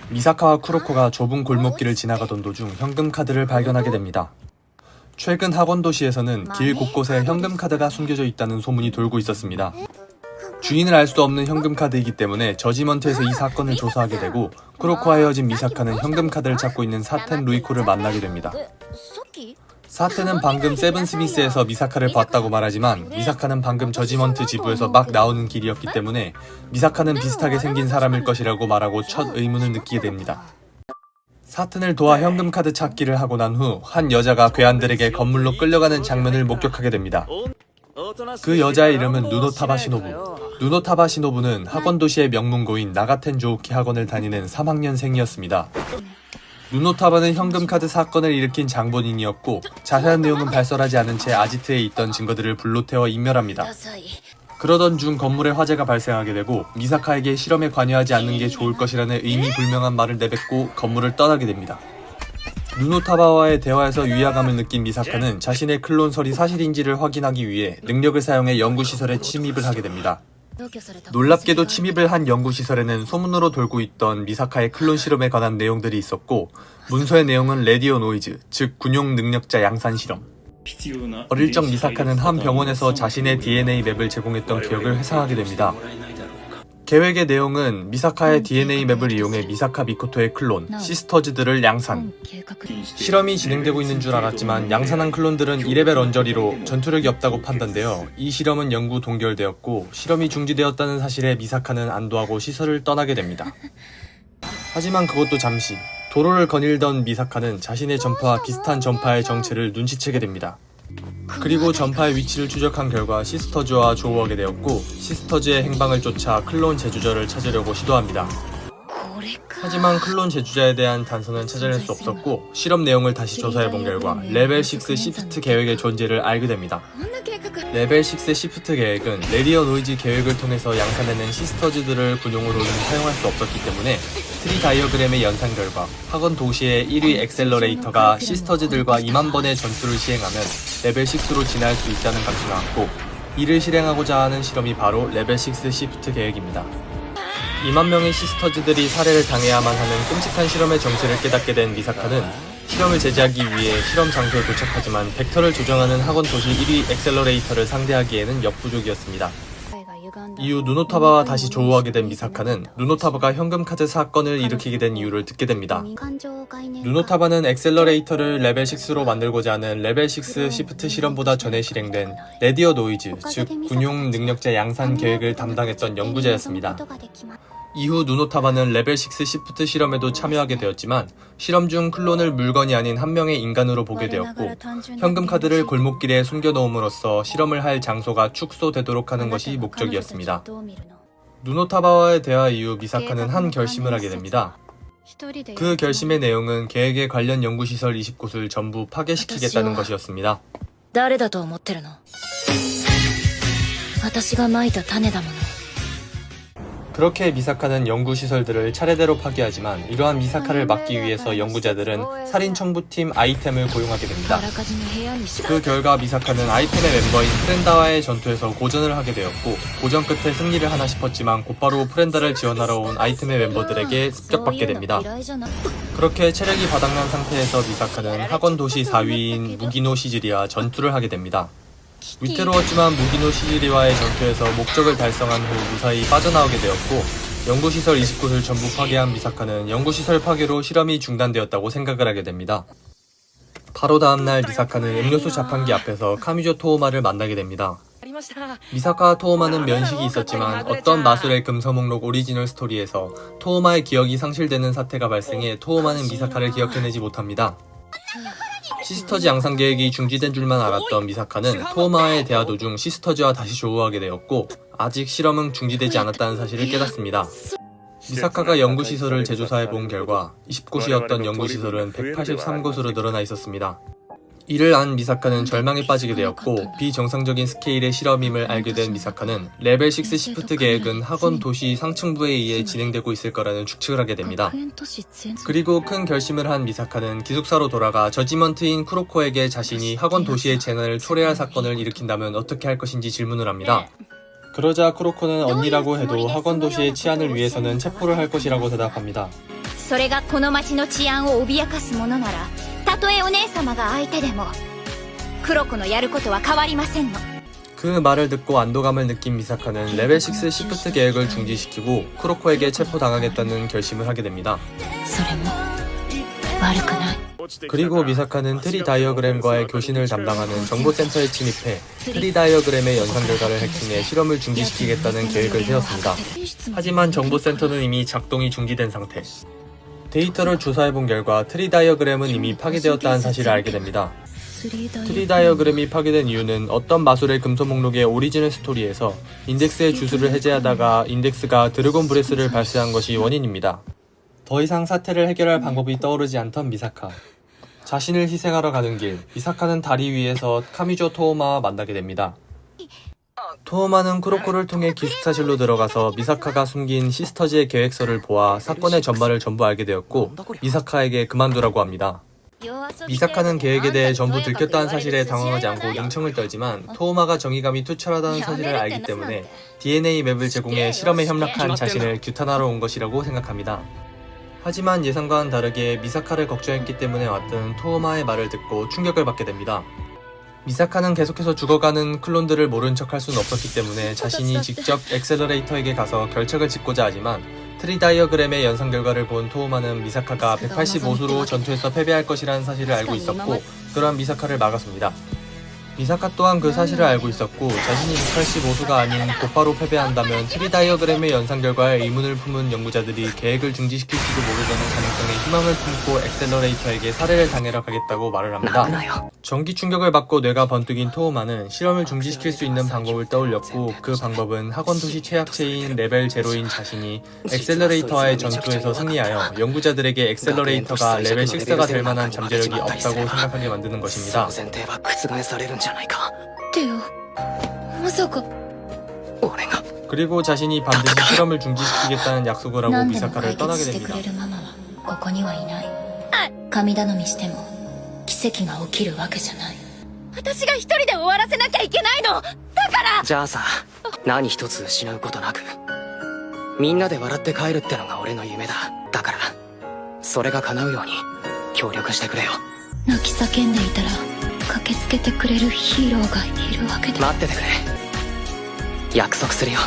미사카와 쿠로코가 좁은 골목길을 지나가던 도중 현금 카드를 발견하게 됩니다. 최근 학원 도시에서는 길 곳곳에 현금 카드가 숨겨져 있다는 소문이 돌고 있었습니다. 주인을 알 수 없는 현금 카드이기 때문에 저지먼트에서 이 사건을 조사하게 되고, 쿠로코와 헤어진 미사카는 현금 카드를 찾고 있는 사텐 루이코를 만나게 됩니다. 사텐은 방금 세븐스미스에서 미사카를 봤다고 말하지만 미사카는 방금 저지먼트 지부에서 막 나오는 길이었기 때문에 미사카는 비슷하게 생긴 사람일 것이라고 말하고 첫 의문을 느끼게 됩니다. 사텐을 도와 현금 카드 찾기를 하고 난 후 한 여자가 괴한들에게 건물로 끌려가는 장면을 목격하게 됩니다. 그 여자의 이름은 누노타바 시노부. 누노타바 시노부는 학원 도시의 명문고인 나가텐 조우키 학원을 다니는 3학년생이었습니다. 누노타바는 현금카드 사건을 일으킨 장본인이었고, 자세한 내용은 발설하지 않은 채 아지트에 있던 증거들을 불로 태워 인멸합니다. 그러던 중 건물에 화재가 발생하게 되고 미사카에게 실험에 관여하지 않는 게 좋을 것이라는 의미불명한 말을 내뱉고 건물을 떠나게 됩니다. 누노타바와의 대화에서 위화감을 느낀 미사카는 자신의 클론설이 사실인지를 확인하기 위해 능력을 사용해 연구시설에 침입을 하게 됩니다. 놀랍게도 침입을 한 연구시설에는 소문으로 돌고 있던 미사카의 클론 실험에 관한 내용들이 있었고, 문서의 내용은 레디오 노이즈, 즉 군용 능력자 양산 실험. 어릴 적 미사카는 한 병원에서 자신의 DNA 맵을 제공했던 기억을 회상하게 됩니다. 계획의 내용은 미사카의 DNA 맵을 이용해 미사카 미코토의 클론, 시스터즈들을 양산. 실험이 진행되고 있는 줄 알았지만 양산한 클론들은 2레벨 언저리로 전투력이 없다고 판단되어 이 실험은 영구 동결되었고, 실험이 중지되었다는 사실에 미사카는 안도하고 시설을 떠나게 됩니다. 하지만 그것도 잠시. 도로를 거닐던 미사카는 자신의 전파와 비슷한 전파의 정체를 눈치채게 됩니다. 그리고 전파의 위치를 추적한 결과 시스터즈와 조우하게 되었고, 시스터즈의 행방을 쫓아 클론 제주자를 찾으려고 시도합니다. 하지만 클론 제주자에 대한 단서는 찾아낼 수 없었고, 실험 내용을 다시 조사해본 결과 레벨 6 시프트 계획의 존재를 알게 됩니다. 레벨 6 시프트 계획은 레디오 노이즈 계획을 통해서 양산해낸 시스터즈들을 군용으로는 사용할 수 없었기 때문에 트리 다이어그램의 연산 결과 학원 도시의 1위 엑셀러레이터가 시스터즈들과 2만 번의 전투를 시행하면 레벨 6로 진화할 수 있다는 값이 나왔고, 이를 실행하고자 하는 실험이 바로 레벨 6 시프트 계획입니다. 2만 명의 시스터즈들이 살해를 당해야만 하는 끔찍한 실험의 정체를 깨닫게 된 미사카는 실험을 제지하기 위해 실험 장소에 도착하지만 벡터를 조정하는 학원 도시 1위 엑셀러레이터를 상대하기에는 역부족이었습니다. 이후 누노타바와 다시 조우하게 된 미사카는 누노타바가 현금카드 사건을 일으키게 된 이유를 듣게 됩니다. 누노타바는 엑셀러레이터를 레벨 6로 만들고자 하는 레벨 6 시프트 실험보다 전에 실행된 레디오 노이즈, 즉 군용 능력자 양산 계획을 담당했던 연구자였습니다. 이후 누노타바는 레벨 6 시프트 실험에도 참여하게 되었지만 실험 중 클론을 물건이 아닌 한 명의 인간으로 보게 되었고, 현금카드를 골목길에 숨겨놓음으로써 실험을 할 장소가 축소되도록 하는 것이 목적이었습니다. 누노타바와의 대화 이후 미사카는 한 결심을 하게 됩니다. 그 결심의 내용은 계획에 관련 연구시설 20곳을 전부 파괴시키겠다는 것이었습니다. 그렇게 미사카는 연구시설들을 차례대로 파괴하지만 이러한 미사카를 막기 위해서 연구자들은 살인청부팀 아이템을 고용하게 됩니다. 그 결과 미사카는 아이템의 멤버인 프렌다와의 전투에서 고전을 하게 되었고, 고전 끝에 승리를 하나 싶었지만 곧바로 프렌다를 지원하러 온 아이템의 멤버들에게 습격받게 됩니다. 그렇게 체력이 바닥난 상태에서 미사카는 학원 도시 4위인 무기노 시즈리와 전투를 하게 됩니다. 위태로웠지만 무기노 시즈리와의 전투에서 목적을 달성한 후 무사히 빠져나오게 되었고, 연구시설 20곳을 전부 파괴한 미사카는 연구시설 파괴로 실험이 중단되었다고 생각을 하게 됩니다. 바로 다음날 미사카는 음료수 자판기 앞에서 카미조 토오마를 만나게 됩니다. 미사카와 토오마는 면식이 있었지만 어떤 마술의 금서목록 오리지널 스토리에서 토오마의 기억이 상실되는 사태가 발생해 토오마는 미사카를 기억해내지 못합니다. 시스터즈 양산 계획이 중지된 줄만 알았던 미사카는 토오마와의 대화 도중 시스터즈와 다시 조우하게 되었고, 아직 실험은 중지되지 않았다는 사실을 깨닫습니다. 미사카가 연구시설을 재조사해본 결과 20곳이었던 연구시설은 183곳으로 늘어나 있었습니다. 이를 안 미사카는 절망에 빠지게 되었고, 비정상적인 스케일의 실험임을 알게 된 미사카는 레벨 6 시프트 계획은 학원 도시 상층부에 의해 진행되고 있을 거라는 추측을 하게 됩니다. 그리고 큰 결심을 한 미사카는 기숙사로 돌아가 저지먼트인 쿠로코에게 자신이 학원 도시의 재난을 초래할 사건을 일으킨다면 어떻게 할 것인지 질문을 합니다. 그러자 쿠로코는 언니라고 해도 학원 도시의 치안을 위해서는 체포를 할 것이라고 대답합니다. それがこの町の治安を脅かすものなら、たとえお姉様が相手でも黒子のやることは変わりませんの。 그 말을 듣고 안도감을 느낀 미사카는 레벨 6 시프트 계획을 중지시키고 크로코에게 체포당하겠다는 결심을 하게 됩니다. それも悪くない。 그리고 미사카는 트리 다이어그램과의 교신을 담당하는 정보센터에 침입해 트리 다이어그램의 연산 결과를 해킹해 실험을 중지시키겠다는 계획을 세웠습니다. 하지만 정보센터는 이미 작동이 중지된 상태. 데이터를 조사해본 결과 트리 다이어그램은 이미 파괴되었다는 사실을 알게 됩니다. 트리 다이어그램이 파괴된 이유는 어떤 마술의 금소 목록의 오리지널 스토리에서 인덱스의 주술을 해제하다가 인덱스가 드래곤 브레스를 발사한 것이 원인입니다. 더 이상 사태를 해결할 방법이 떠오르지 않던 미사카. 자신을 희생하러 가는 길, 미사카는 다리 위에서 카미조 토오마와 만나게 됩니다. 토오마는 크로코를 통해 기숙사실로 들어가서 미사카가 숨긴 시스터즈의 계획서를 보아 사건의 전말을 전부 알게 되었고 미사카에게 그만두라고 합니다. 미사카는 계획에 대해 전부 들켰다는 사실에 당황하지 않고 능청을 떨지만 토오마가 정의감이 투철하다는 사실을 알기 때문에 DNA 맵을 제공해 실험에 협력한 자신을 규탄하러 온 것이라고 생각합니다. 하지만 예상과는 다르게 미사카를 걱정했기 때문에 왔던 토오마의 말을 듣고 충격을 받게 됩니다. 미사카는 계속해서 죽어가는 클론들을 모른 척할 수는 없었기 때문에 자신이 직접 엑셀러레이터에게 가서 결책을 짓고자 하지만 트리 다이어그램의 연산 결과를 본 토오마는 미사카가 185수로 전투에서 패배할 것이라는 사실을 알고 있었고 그러한 미사카를 막았습니다. 미사카 또한 그 사실을 알고 있었고 자신이 185수가 아닌 곧바로 패배한다면 트리 다이어그램의 연산 결과에 의문을 품은 연구자들이 계획을 중지시킬지도 모르다는 가능성에 희망을 품고 엑셀러레이터에게 살해를 당하러 가겠다고 말을 합니다. 전기 충격을 받고 뇌가 번뜩인 토오마는 실험을 중지시킬 수 있는 방법을 떠올렸고 그 방법은 학원 도시 최약체인 레벨 제로인 자신이 엑셀러레이터와의 전투에서 승리하여 연구자들에게 엑셀러레이터가 레벨 6가 될 만한 잠재력이 없다고 생각하게 만드는 것입니다. テオ、まさか。 그리고 자신이 반드시 실험을 중지시키겠다는 약속을 하고 미사카를 떠나게 됩니다. ここにはいない。神頼みしても奇跡が起きるわけじゃない。私が一人で終わらせなきゃいけないの。だから。じゃあさ、何一つ失うことなくみんなで笑って帰るってのが俺の夢だ。だからそれが叶うように協力してくれよ。泣き叫んでいたら駆けつけてくれるヒーローがいるわけで。待っててくれ。約束するよ。